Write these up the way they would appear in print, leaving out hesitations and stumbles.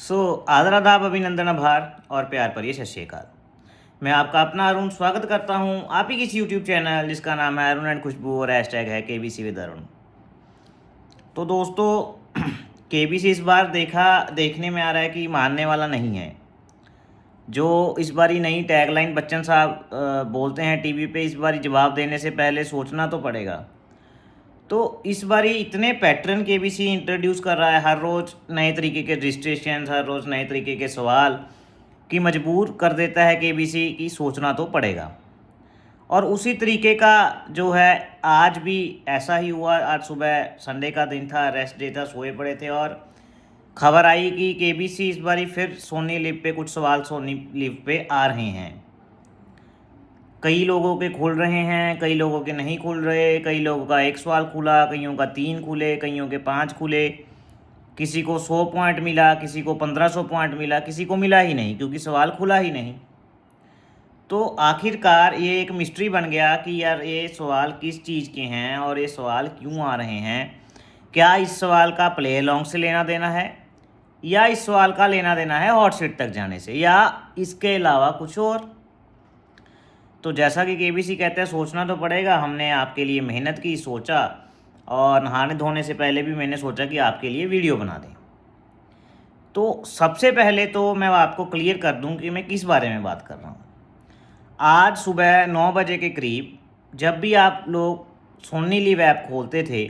आदर आदाब अभिनंदन आभार और प्यार भरी सत श्री अकाल। मैं आपका अपना अरुण स्वागत करता हूं आप ही किसी यूट्यूब चैनल जिसका नाम है अरुण एंड खुशबू और हैशटैग है केबीसी विद अरुण। तो दोस्तों केबीसी इस बार देखने में आ रहा है कि मानने वाला नहीं है। जो इस बारी नई टैगलाइन बच्चन साहब बोलते हैं टीवी पे, इस बारी जवाब देने से पहले सोचना तो पड़ेगा। तो इस बारी इतने पैटर्न केबीसी इंट्रोड्यूस कर रहा है, हर रोज़ नए तरीके के रजिस्ट्रेशन, हर रोज़ नए तरीके के सवाल कि मजबूर कर देता है केबीसी की सोचना तो पड़ेगा। और उसी तरीके का जो है आज भी ऐसा ही हुआ। आज सुबह संडे का दिन था, रेस्ट डे था, सोए पड़े थे और खबर आई कि केबीसी इस बारी फिर सोनी लिव पे कुछ सवाल सोनी लिव पे आ रहे हैं। कई लोगों के खुल रहे हैं, कई लोगों के नहीं खुल रहे, कई लोगों का एक सवाल खुला, कईयों का 3 खुले, कईयों के 5 खुले, किसी को 100 पॉइंट मिला, किसी को 1500 पॉइंट मिला, किसी को मिला ही नहीं क्योंकि सवाल खुला ही नहीं। तो आखिरकार ये एक मिस्ट्री बन गया कि यार ये सवाल किस चीज़ के हैं और ये सवाल क्यों आ रहे हैं। क्या इस सवाल का प्ले अलॉन्ग से लेना देना है, या इस सवाल का लेना देना है हॉट सीट तक जाने से, या इसके अलावा कुछ और। तो जैसा कि केबीसी कहते हैं सोचना तो पड़ेगा। हमने आपके लिए मेहनत की, सोचा, और नहाने धोने से पहले भी मैंने सोचा कि आपके लिए वीडियो बना दें। तो सबसे पहले तो मैं आपको क्लियर कर दूं कि मैं किस बारे में बात कर रहा हूं। आज सुबह 9 बजे के करीब जब भी आप लोग सोनी लिव ऐप खोलते थे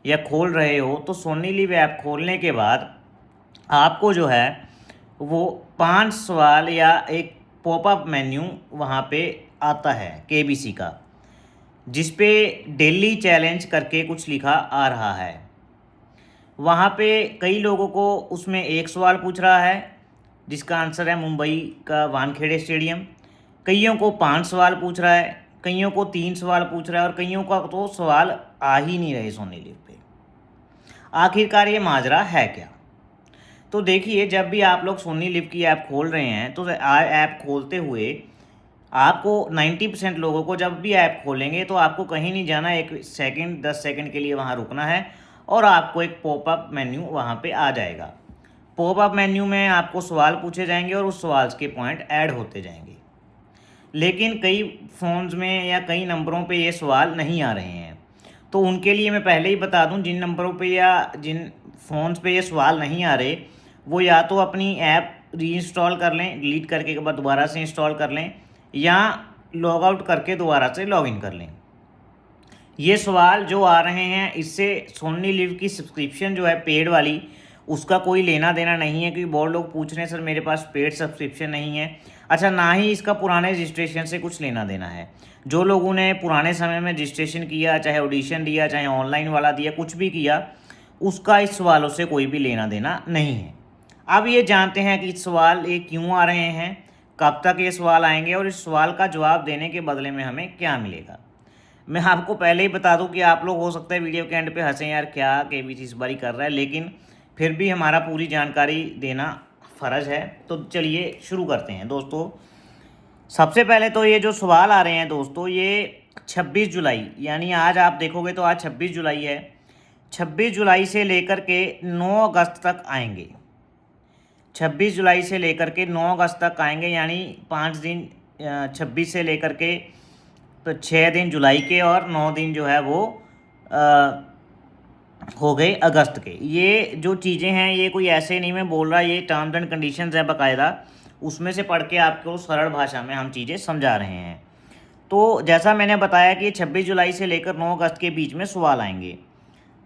या खोल रहे हो, तो सोनी लिव ऐप खोलने के बाद आपको जो है वो 5 सवाल या एक पॉपअप मेन्यू वहाँ पे आता है केबीसी का, जिस पे डेली चैलेंज करके कुछ लिखा आ रहा है। वहाँ पे कई लोगों को उसमें एक सवाल पूछ रहा है जिसका आंसर है मुंबई का वानखेड़े स्टेडियम, कईयों को 5 सवाल पूछ रहा है, कईयों को 3 सवाल पूछ रहा है और कईयों का तो सवाल आ ही नहीं रहे सोनी लिव पे। आखिरकार ये माजरा है क्या? तो देखिए, जब भी आप लोग सोनी लिव की ऐप खोल रहे हैं तो ऐप खोलते हुए आपको 90% लोगों को जब भी ऐप खोलेंगे तो आपको कहीं नहीं जाना, 1 सेकंड 10 सेकंड के लिए वहाँ रुकना है और आपको एक पॉपअप मेन्यू वहाँ पे आ जाएगा। पॉपअप मेन्यू में आपको सवाल पूछे जाएंगे और उस सवाल के पॉइंट ऐड होते जाएंगे। लेकिन कई फ़ोन्स में या कई नंबरों पे ये सवाल नहीं आ रहे हैं। तो उनके लिए मैं पहले ही बता दूं, जिन नंबरों पे या जिन फ़ोन्स पे ये सवाल नहीं आ रहे, वो या तो अपनी ऐप रीइंस्टॉल कर लें, डिलीट करके के बाद दोबारा से इंस्टॉल कर लें, या लॉग आउट करके दोबारा से लॉगिन कर लें। ये सवाल जो आ रहे हैं इससे सोनी लिव की सब्सक्रिप्शन जो है पेड वाली, उसका कोई लेना देना नहीं है। क्योंकि बहुत लोग पूछ रहे हैं सर मेरे पास पेड सब्सक्रिप्शन नहीं है। अच्छा, ना ही इसका पुराने रजिस्ट्रेशन से कुछ लेना देना है। जो लोगों ने पुराने समय में रजिस्ट्रेशन किया, चाहे ऑडिशन दिया, चाहे ऑनलाइन वाला दिया, कुछ भी किया, उसका इस सवालों से कोई भी लेना देना नहीं है। अब ये जानते हैं कि सवाल ये क्यों आ रहे हैं, कब तक ये सवाल आएंगे और इस सवाल का जवाब देने के बदले में हमें क्या मिलेगा। मैं आपको पहले ही बता दूं कि आप लोग हो सकता है वीडियो के एंड पे हंसें, यार क्या केबीसी इस बारी कर रहा है, लेकिन फिर भी हमारा पूरी जानकारी देना फ़र्ज़ है। तो चलिए शुरू करते हैं दोस्तों। सबसे पहले तो ये जो सवाल आ रहे हैं दोस्तों, ये 26 जुलाई, यानी आज आप देखोगे तो आज 26 जुलाई है, 26 जुलाई से लेकर के 9 अगस्त तक आएंगे। 26 जुलाई से लेकर के 9 अगस्त तक आएंगे, यानी 5 दिन, 26 से लेकर के तो 6 दिन जुलाई के और 9 दिन जो है वो हो गए अगस्त के। ये जो चीज़ें हैं ये कोई ऐसे नहीं मैं बोल रहा, ये टर्म्स एंड कंडीशंस है बाकायदा, उसमें से पढ़ के आपको सरल भाषा में हम चीज़ें समझा रहे हैं। तो जैसा मैंने बताया कि 26 जुलाई से लेकर 9 अगस्त के बीच में सवाल आएंगे।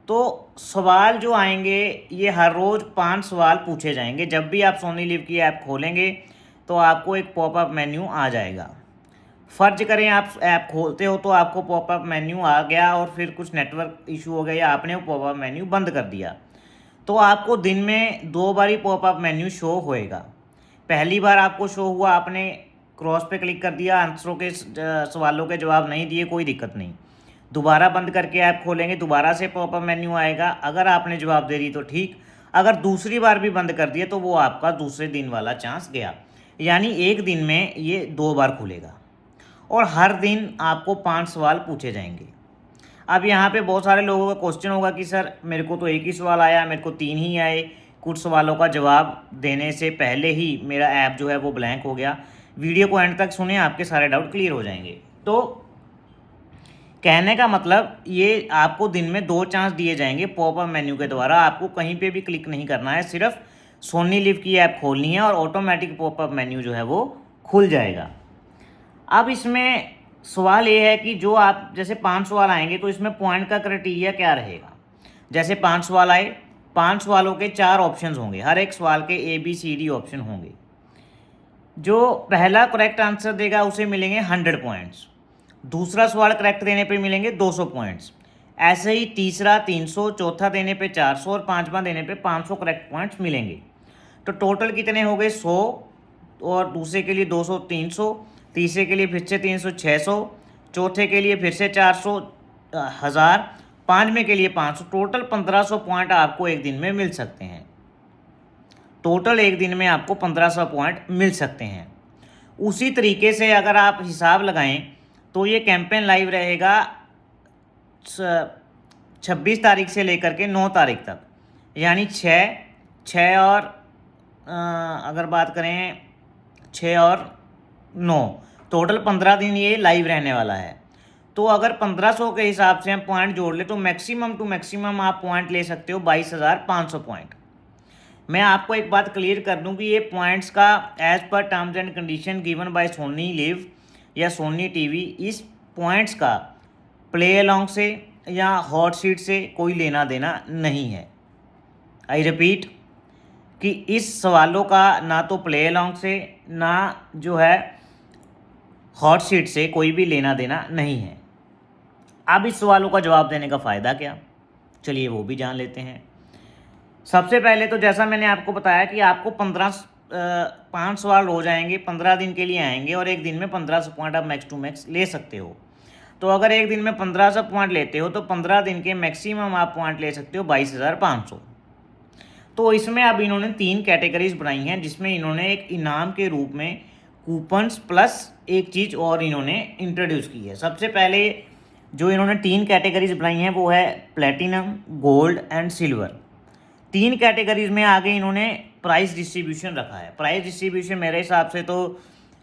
तो सवाल जो आएंगे ये हर रोज़ 5 सवाल पूछे जाएंगे। जब भी आप सोनी लिव की ऐप खोलेंगे तो आपको एक पॉपअप मेन्यू आ जाएगा। फ़र्ज करें आप ऐप खोलते हो तो आपको पॉपअप मेन्यू आ गया और फिर कुछ नेटवर्क इशू हो गया या आपने वो पॉपअप मेन्यू बंद कर दिया, तो आपको दिन में 2 बार ही पॉपअप मेन्यू शो होएगा। पहली बार आपको शो हुआ, आपने क्रॉस पे क्लिक कर दिया, आंसरों के सवालों के जवाब नहीं दिए, कोई दिक्कत नहीं। दोबारा बंद करके ऐप खोलेंगे, दोबारा से पॉपअप मेन्यू आएगा। अगर आपने जवाब दे दी तो ठीक, अगर दूसरी बार भी बंद कर दिया तो वो आपका दूसरे दिन वाला चांस गया। यानी एक दिन में ये 2 बार खुलेगा और हर दिन आपको 5 सवाल पूछे जाएंगे। अब यहाँ पे बहुत सारे लोगों का क्वेश्चन होगा कि सर मेरे को तो एक ही सवाल आया, मेरे को 3 ही आए, कुछ सवालों का जवाब देने से पहले ही मेरा ऐप जो है वो ब्लैंक हो गया। वीडियो को एंड तक सुने, आपके सारे डाउट क्लियर हो जाएंगे। तो कहने का मतलब ये आपको दिन में 2 चांस दिए जाएंगे पॉपअप मेन्यू के द्वारा। आपको कहीं पे भी क्लिक नहीं करना है, सिर्फ सोनी लिव की ऐप खोलनी है और ऑटोमेटिक पॉपअप मेन्यू जो है वो खुल जाएगा। अब इसमें सवाल ये है कि जो आप जैसे 5 सवाल आएंगे तो इसमें पॉइंट का क्राइटेरिया क्या रहेगा। जैसे 5 सवाल आए, 5 सवालों के 4 ऑप्शंस होंगे, हर एक सवाल के ABCD ऑप्शन होंगे। जो पहला करेक्ट आंसर देगा उसे मिलेंगे 100 पॉइंट्स, दूसरा सवाल करेक्ट देने पे मिलेंगे 200 पॉइंट्स, ऐसे ही तीसरा 300, चौथा देने पे 400 और पांचवा देने पे 500 करेक्ट पॉइंट्स मिलेंगे। तो टोटल कितने हो गए 100, और दूसरे के लिए 200 300, तीसरे के लिए फिर से 300 600, चौथे के लिए फिर से 400 1000, पाँचवें के लिए 500, टोटल 1500 पॉइंट आपको एक दिन में मिल सकते हैं। टोटल एक दिन में आपको 1500 पॉइंट मिल सकते हैं। उसी तरीके से अगर आप हिसाब लगाएं तो ये कैंपेन लाइव रहेगा 26 तारीख से लेकर के 9 तारीख तक, यानी 6 और अगर बात करें 6 और 9, टोटल 15 दिन ये लाइव रहने वाला है। तो अगर 1500 के हिसाब से हम पॉइंट जोड़ ले तो मैक्सिमम टू मैक्सिमम आप पॉइंट ले सकते हो 22,500 पॉइंट। मैं आपको एक बात क्लियर कर दूं कि ये पॉइंट्स का एज पर terms and condition given by Sony LIV या सोनी टीवी, इस पॉइंट्स का प्ले अलॉन्ग से या हॉट सीट से कोई लेना देना नहीं है। आई रिपीट कि इस सवालों का ना तो प्ले अलॉन्ग से ना जो है हॉट सीट से कोई भी लेना देना नहीं है। अब इस सवालों का जवाब देने का फ़ायदा क्या, चलिए वो भी जान लेते हैं। सबसे पहले तो जैसा मैंने आपको बताया कि आपको 5 सवाल हो जाएंगे, 15 दिन के लिए आएंगे और एक दिन में 1500 पॉइंट आप मैक्स टू मैक्स ले सकते हो। तो अगर एक दिन में 1500 पॉइंट लेते हो तो 15 दिन के मैक्सिमम आप पॉइंट ले सकते हो 22,500। तो इसमें अब इन्होंने 3 कैटेगरीज बनाई हैं, जिसमें इन्होंने एक इनाम के रूप में कूपन्स प्लस एक चीज़ और इन्होंने इंट्रोड्यूस की है। सबसे पहले जो इन्होंने 3 कैटेगरीज बनाई हैं वो है platinum, gold and silver. 3 categories में आगे इन्होंने प्राइस डिस्ट्रीब्यूशन रखा है। प्राइस डिस्ट्रीब्यूशन मेरे हिसाब से तो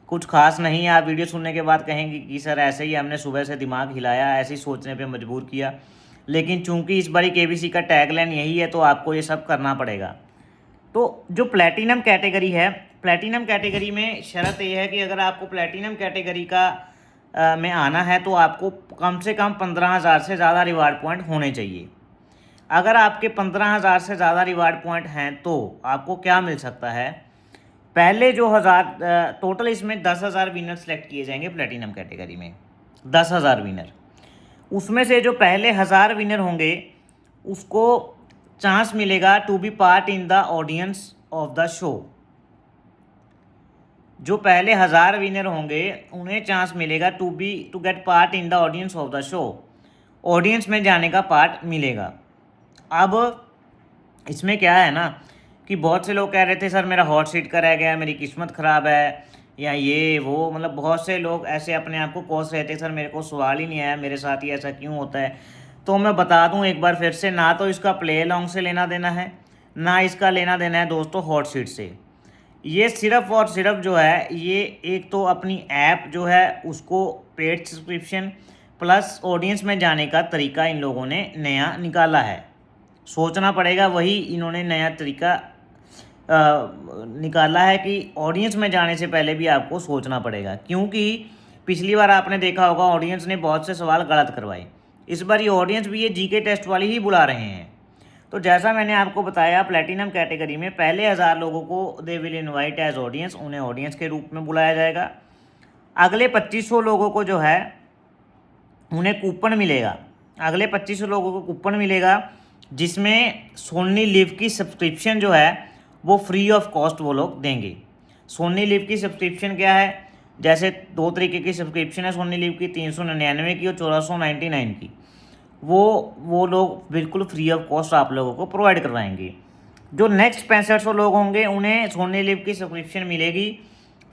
कुछ खास नहीं है। आप वीडियो सुनने के बाद कहेंगे कि सर ऐसे ही हमने सुबह से दिमाग हिलाया, ऐसे ही सोचने पे मजबूर किया, लेकिन चूंकि इस बारी KBC का टैगलाइन यही है तो आपको ये सब करना पड़ेगा। तो जो प्लेटिनम कैटेगरी है, प्लेटिनम कैटेगरी में शर्त ये है कि अगर आपको प्लेटिनम कैटेगरी का में आना है तो आपको कम से कम 15,000 से ज़्यादा रिवार्ड पॉइंट होने चाहिए। अगर आपके 15,000 से ज़्यादा रिवार्ड पॉइंट हैं तो आपको क्या मिल सकता है, पहले जो टोटल इसमें 10,000 विनर सेलेक्ट किए जाएंगे प्लेटिनम कैटेगरी में, 10,000 विनर। उसमें से जो पहले 1000 विनर होंगे उसको चांस मिलेगा to be part in the audience of the show. जो पहले 1000 विनर होंगे उन्हें चांस मिलेगा to get part in the audience of the show, audience में जाने का पार्ट मिलेगा। अब इसमें क्या है ना कि बहुत से लोग कह रहे थे सर मेरा हॉट सीट का रह गया, मेरी किस्मत ख़राब है या ये वो, मतलब बहुत से लोग ऐसे अपने आप को कोस रहे थे सर मेरे को सवाल ही नहीं आया, मेरे साथ ही ऐसा क्यों होता है। तो मैं बता दूं एक बार फिर से, ना तो इसका प्ले अलॉन्ग से लेना देना है, ना इसका लेना देना है दोस्तों हॉट सीट से। ये सिर्फ और सिर्फ जो है ये एक तो अपनी ऐप जो है उसको पेड सब्सक्रिप्शन प्लस ऑडियंस में जाने का तरीका इन लोगों ने नया निकाला है। सोचना पड़ेगा, वही इन्होंने नया तरीका निकाला है कि ऑडियंस में जाने से पहले भी आपको सोचना पड़ेगा, क्योंकि पिछली बार आपने देखा होगा ऑडियंस ने बहुत से सवाल गलत करवाए। इस बार ये ऑडियंस भी ये GK टेस्ट वाली ही बुला रहे हैं। तो जैसा मैंने आपको बताया प्लेटिनम कैटेगरी में पहले 1000 लोगों को they will invite as audience, उन्हें ऑडियंस के रूप में बुलाया जाएगा। अगले 2500 लोगों को जो है उन्हें कूपन मिलेगा, अगले 2500 लोगों को कूपन मिलेगा जिसमें सोनी लिव की सब्सक्रिप्शन जो है वो फ्री ऑफ कॉस्ट वो लोग देंगे। सोनी लिव की सब्सक्रिप्शन क्या है, जैसे 2 तरीके की सब्सक्रिप्शन है सोनी लिव की, 399 की और 1499 की। वो लोग बिल्कुल फ्री ऑफ कॉस्ट आप लोगों को प्रोवाइड करवाएंगे। जो नेक्स्ट 6500 लोग होंगे उन्हें सोनी लिव की सब्सक्रिप्शन मिलेगी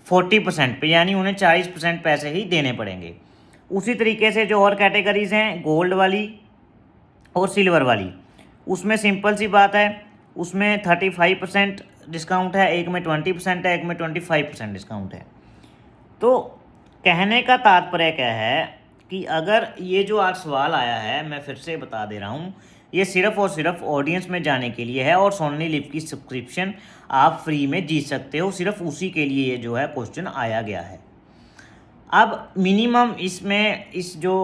40% पे, यानी उन्हें 40% पैसे ही देने पड़ेंगे। उसी तरीके से जो और कैटेगरीज हैं गोल्ड वाली और सिल्वर वाली, उसमें सिंपल सी बात है, उसमें 35% डिस्काउंट है, एक में 20% है, एक में 25% डिस्काउंट है। तो कहने का तात्पर्य क्या है कि अगर ये जो आज सवाल आया है, मैं फिर से बता दे रहा हूँ, ये सिर्फ और सिर्फ ऑडियंस में जाने के लिए है और सोनी लिव की सब्सक्रिप्शन आप फ्री में जीत सकते हो, सिर्फ उसी के लिए ये जो है क्वेश्चन आया गया है। अब मिनिमम इसमें इस जो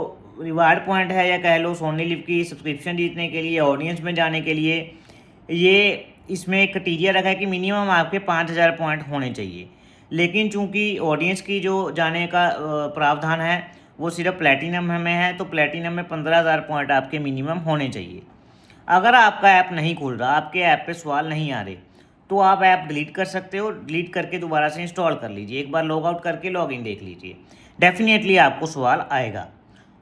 रिवार्ड पॉइंट है या कह लो सोनी लिव की सब्सक्रिप्शन जीतने के लिए, ऑडियंस में जाने के लिए, ये इसमें एक क्राइटेरिया रखा है कि मिनिमम आपके 5000 पॉइंट होने चाहिए। लेकिन चूंकि ऑडियंस की जो जाने का प्रावधान है वो सिर्फ प्लेटिनम में है, तो प्लेटिनम में 15000 पॉइंट आपके मिनिमम होने चाहिए। अगर आपका ऐप नहीं खुल रहा, आपके ऐप पे सवाल नहीं आ रहे, तो आप ऐप डिलीट कर सकते हो। डिलीट करके दोबारा से इंस्टॉल कर लीजिए, एक बार लॉग आउट करके लॉगिन देख लीजिए, डेफिनेटली आपको सवाल आएगा।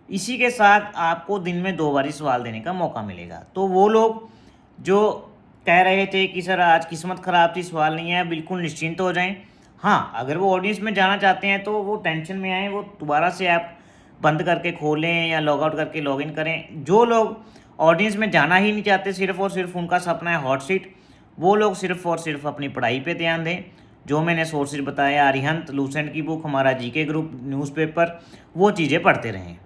इसी के साथ आपको दिन में 2 बार सवाल देने का मौका मिलेगा। तो वो लोग जो कह रहे थे कि सर आज किस्मत ख़राब थी, सवाल नहीं आया, बिल्कुल निश्चिंत हो जाएं। हाँ, अगर वो ऑडियंस में जाना चाहते हैं तो वो टेंशन में आए, वो दोबारा से ऐप बंद करके खोलें या लॉग आउट करके लॉगिन करें। जो लोग ऑडियंस में जाना ही नहीं चाहते, सिर्फ और सिर्फ उनका सपना है हॉट सीट, वो लोग सिर्फ और सिर्फ अपनी पढ़ाई पे ध्यान दें। जो मैंने सोर्सेज बताया, अरिहंत, लूसेंट की बुक, हमारा जीके ग्रुप, न्यूज़पेपर, वो चीज़ें पढ़ते रहें।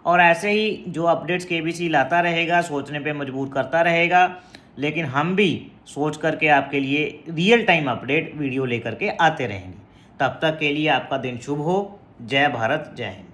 और ऐसे ही जो अपडेट्स केबीसी लाता रहेगा, सोचने पे मजबूर करता रहेगा, लेकिन हम भी सोच करके आपके लिए रियल टाइम अपडेट वीडियो लेकर के आते रहेंगे। तब तक के लिए आपका दिन शुभ हो। जय भारत, जय हिंद।